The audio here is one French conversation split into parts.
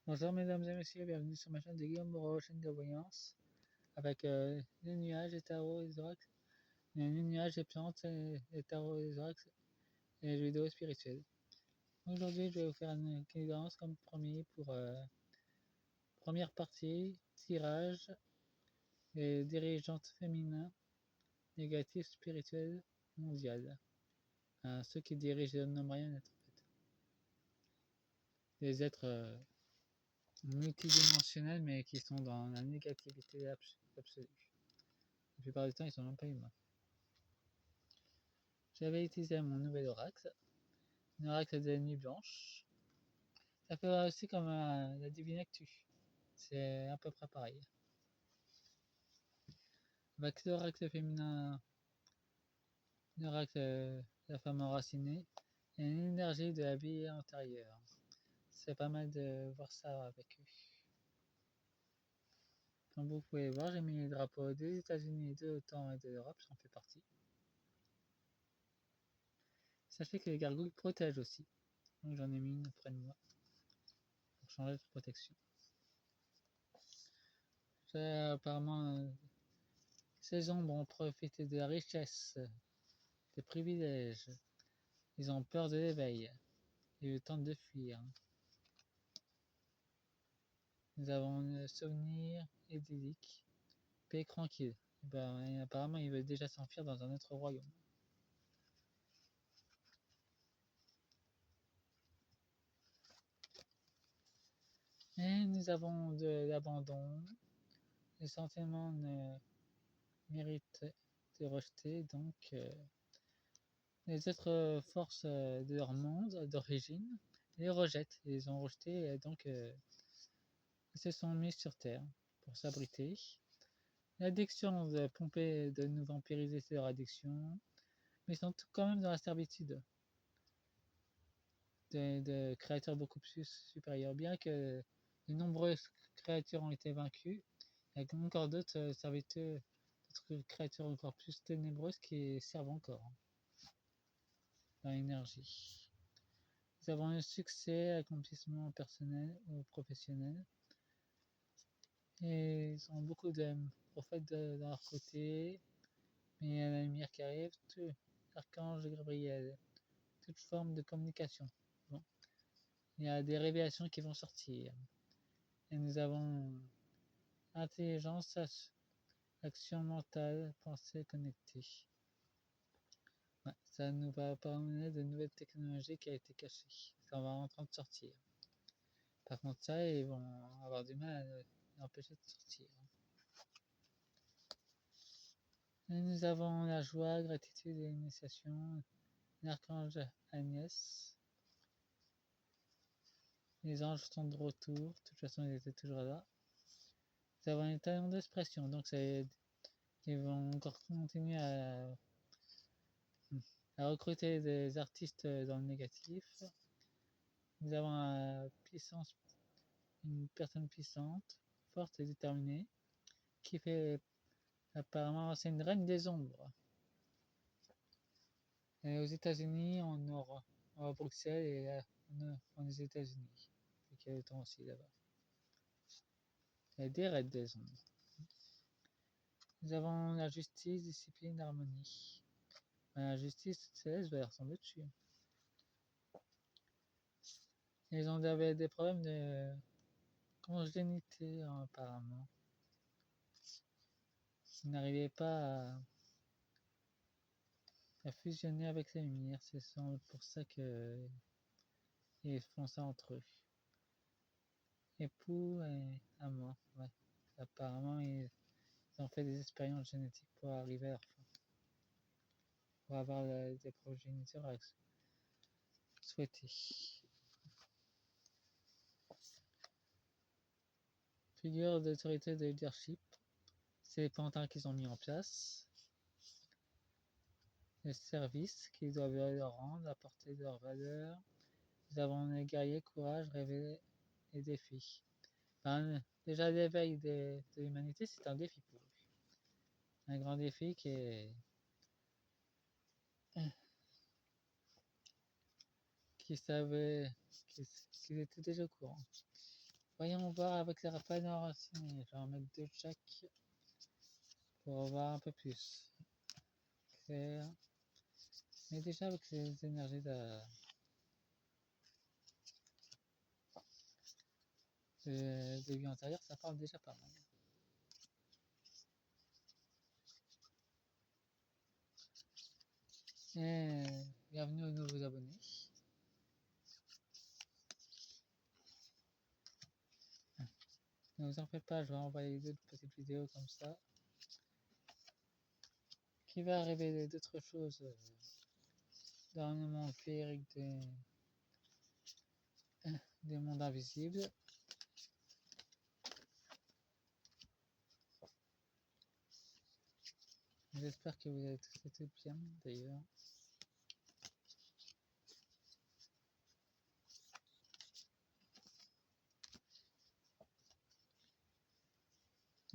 Bonjour mesdames et messieurs, bienvenue sur ma chaîne de Guillaume Moreau, chaîne de voyance, avec les nuages, les tarots, les oracles, les nuages, les plantes, les tarots, les oracles, et les jeux vidéo spirituels. Aujourd'hui, je vais vous faire une guidance comme premier pour première partie, tirage, et dirigeantes féminins, négatifs, spirituels, mondiales. Ceux qui dirigent les marionnettes, en fait. Des êtres multidimensionnels, mais qui sont dans la négativité absolue. La plupart du temps, ils sont même pas humains. J'avais utilisé mon nouvel oracle, un oracle de la nuit blanche. Ça fait aussi comme la Divine Actu. C'est à peu près pareil. Avec l'oracle féminin, l'oracle de la femme enracinée, et une énergie de la vie antérieure. C'est pas mal de voir ça avec eux. Comme vous pouvez voir, j'ai mis les drapeaux des États-Unis, de l'OTAN et de l'Europe, j'en fais partie. Sachez que les gargouilles protègent aussi. Donc j'en ai mis une près de moi pour changer de protection. Apparemment, ces ombres ont profité de la richesse, des privilèges. Ils ont peur de l'éveil et tentent de fuir. Nous avons un souvenir idyllique, paix tranquille. Et apparemment, ils veulent déjà s'enfuir dans un autre royaume. Et nous avons de l'abandon. Les sentiments ne méritent de rejeter, donc les autres forces de leur monde d'origine les rejettent. Ils les ont rejetés, et donc ils se sont mis sur Terre pour s'abriter. L'addiction de pomper, de nous vampiriser, c'est leur addiction, mais ils sont quand même dans la servitude de créatures beaucoup plus supérieures. Bien que de nombreuses créatures ont été vaincues, il y a encore d'autres serviteurs, d'autres créatures encore plus ténébreuses qui servent encore dans l'énergie. Nous avons un succès, accomplissement personnel ou professionnel. Et ils ont beaucoup de prophètes de leur côté, mais il y a la lumière qui arrive, l'archange Gabriel, toute forme de communication. Bon. Il y a des révélations qui vont sortir. Et nous avons intelligence, action mentale, pensée connectée. Ouais, ça nous va permettre de nouvelles technologies qui a été cachées. Ça va en train de sortir. Par contre, ça, ils vont avoir du mal à l'empêcher de sortir. Et nous avons la joie, gratitude et l'initiation, l'archange Agnès. Les anges sont de retour, de toute façon ils étaient toujours là. Nous avons un talent d'expression, donc ils vont encore continuer à recruter des artistes dans le négatif. Nous avons une personne puissante, forte et déterminée, qui fait apparemment, c'est une reine des ombres. Et aux États-Unis, on aura à Bruxelles et aux États-Unis. Et qu'il y a le temps aussi là-bas. Il y a des raids des ombres. Nous avons la justice, discipline, harmonie. La justice céleste va leur tomber dessus. Ils avaient des problèmes de congénité apparemment. Ils n'arrivaient pas à fusionner avec la lumière. C'est pour ça qu'ils font ça entre eux. Époux et amant, ouais. Apparemment, ils ont fait des expériences génétiques pour arriver à leur fin. Pour avoir des progéniteurs souhaités. Figure d'autorité de leadership. C'est les pantins qu'ils ont mis en place. Les services qu'ils doivent leur rendre, apporter leur valeur. Nous avons les guerriers, courage, rêver et défis. Déjà, l'éveil de l'humanité, c'est un défi pour eux. Un grand défi qui savaient qu'ils étaient déjà au courant. Voyons voir avec les panneaux racines. Je vais en mettre 2 de chaque pour voir un peu plus clair. Mais déjà avec les énergies de vue antérieure, ça parle déjà pas mal. Et bienvenue aux nouveaux abonnés. Ne vous en faites pas, je vais envoyer d'autres petites vidéos comme ça. Qui va arriver d'autres choses dans le monde féerique des mondes invisibles. J'espère que vous avez tous été bien d'ailleurs.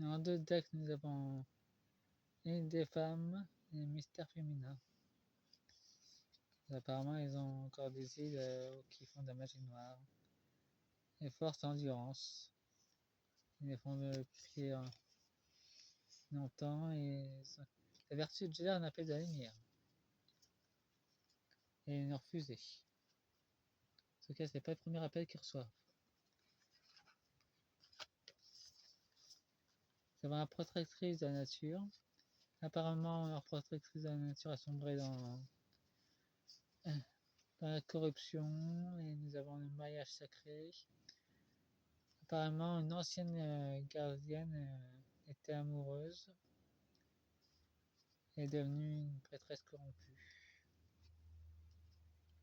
En 2 decks, nous avons une des femmes et un mystère féminin. Apparemment, ils ont encore des îles qui font de la magie noire. Et force endurance. Ils les font depuis longtemps et la vertu de Jedi en appelle de la lumière. Et ils l'ont refusé. En tout cas, c'est pas le premier appel qu'ils reçoivent. Nous avons la protectrice de la nature. Apparemment, leur protectrice de la nature a sombré dans la corruption et nous avons le maillage sacré. Apparemment, une ancienne gardienne était amoureuse et est devenue une prêtresse corrompue.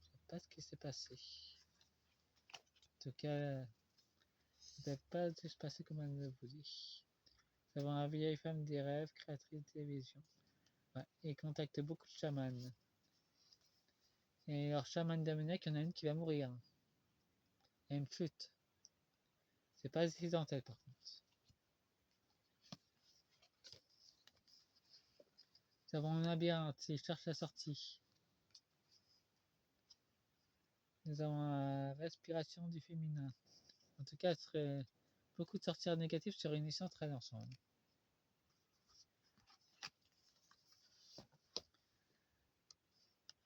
Je sais pas ce qui s'est passé. En tout cas, ça ne peut pas se passer comme elle le voulait. Nous avons la vieille femme des rêves, créatrice des visions. Ouais, et contacte beaucoup de chamans. Et leur chaman d'Amenek, il y en a une qui va mourir. Et une flûte. C'est pas accidentel par contre. Nous avons un labyrinthe, il cherche la sortie. Nous avons la respiration du féminin. En tout cas, ce serait beaucoup de sorties négatives sur une mission très ensemble.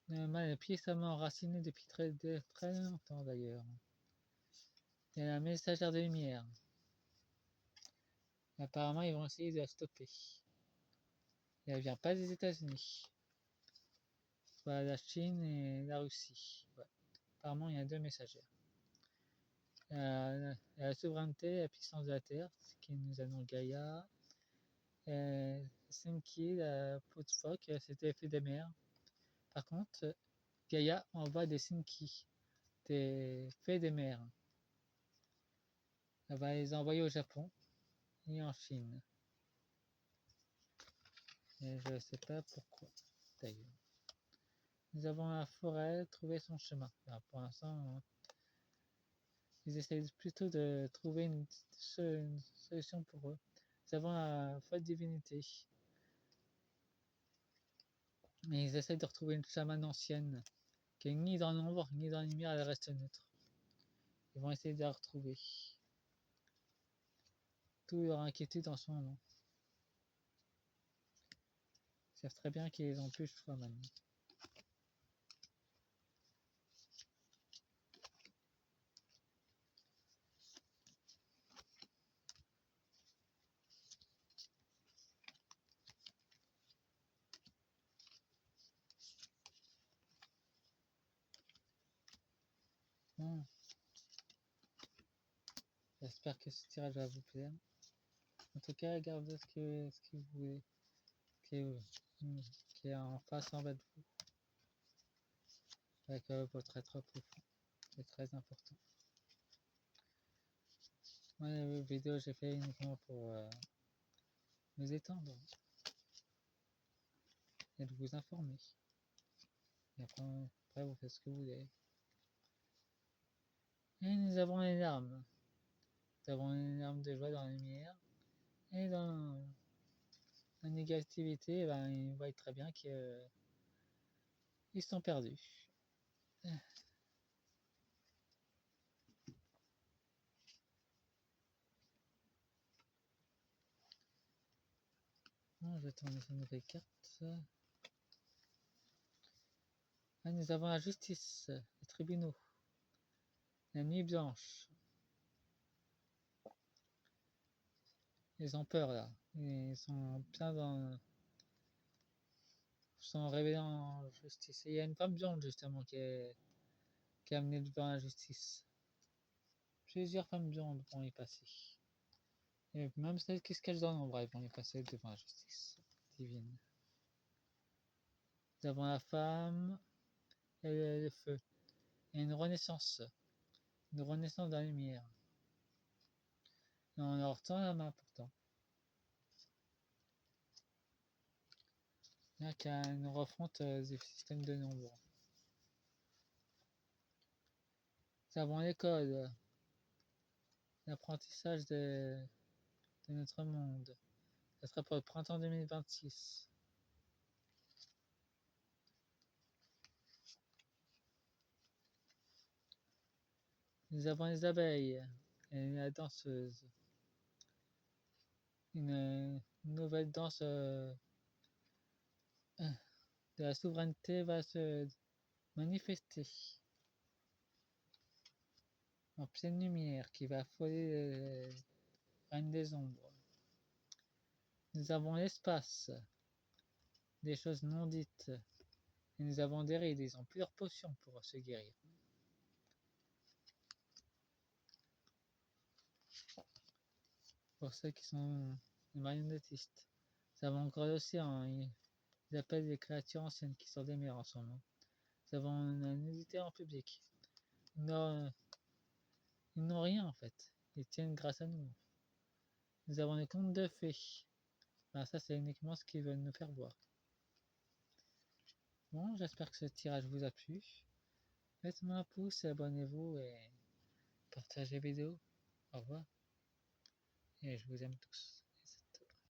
Le mal est puissamment enraciné depuis très longtemps d'ailleurs. Il y a la messagère de lumière. Apparemment, ils vont essayer de la stopper. Et elle vient pas des États-Unis. Voilà, la Chine et la Russie. Ouais. Apparemment, il y a 2 messagères. La souveraineté et la puissance de la Terre, ce qui nous annonce Gaïa. Senki, la peau de phoque, c'était l'effet des mers. Par contre, Gaïa envoie des Senki, des fées des mers. Elle va les envoyer au Japon et en Chine. Et je ne sais pas pourquoi, d'ailleurs. Nous avons la forêt, trouver son chemin. Alors, pour l'instant, ils essayent plutôt de trouver une solution pour eux. Nous avons la folle divinité. Et ils essayent de retrouver une chamane ancienne, qui est ni dans l'ombre, ni dans la lumière, elle reste neutre. Ils vont essayer de la retrouver. Tout leur inquiétude en ce moment. Ils savent très bien qu'ils n'ont plus le choix maintenant. Bon. J'espère que ce tirage va vous plaire. En tout cas, regardez ce que vous voulez. Qui est en face en bas de vous. Avec votre être profond. C'est très important. Moi, la vidéo, j'ai fait uniquement pour me détendre et de vous informer. Et après, vous faites ce que vous voulez. Et nous avons les larmes. Nous avons les larmes de joie dans la lumière. Et dans la négativité, ben, ils voient très bien qu'ils sont perdus. Bon, je vais tourner sur une nouvelle carte. Ah, nous avons la justice, les tribunaux, la nuit blanche. Ils ont peur là. Ils sont plein dans. Ils sont révélés en justice. Et il y a une femme blonde justement qui est amenée devant la justice. Plusieurs femmes blondes vont y passer. Et même celles qui se cachent dans l'ombre, elles vont y passer devant la justice divine. Nous avons la femme et le feu. Et une renaissance. Une renaissance de la lumière. Et on leur tend la main pourtant. Là qu'elle nous refronte des systèmes de nombre. Nous avons l'école. L'apprentissage de notre monde. Ça sera pour le printemps 2026. Nous avons les abeilles et la danseuse. Une nouvelle danse de la souveraineté va se manifester en pleine lumière qui va affoler le règne des ombres. Nous avons l'espace, des choses non dites, et nous avons des rides, ils ont plusieurs potions pour se guérir. Pour ceux qui sont marionnettistes. Nous avons encore l'océan, ils appellent les créatures anciennes qui sont des mers en ce moment. Nous avons une nudité en public. Ils n'ont rien en fait. Ils tiennent grâce à nous. Nous avons les contes de fées. Ben, ça, c'est uniquement ce qu'ils veulent nous faire voir. Bon, j'espère que ce tirage vous a plu. Faites-moi un pouce, abonnez-vous et partagez la vidéo. Au revoir. Et je vous aime tous.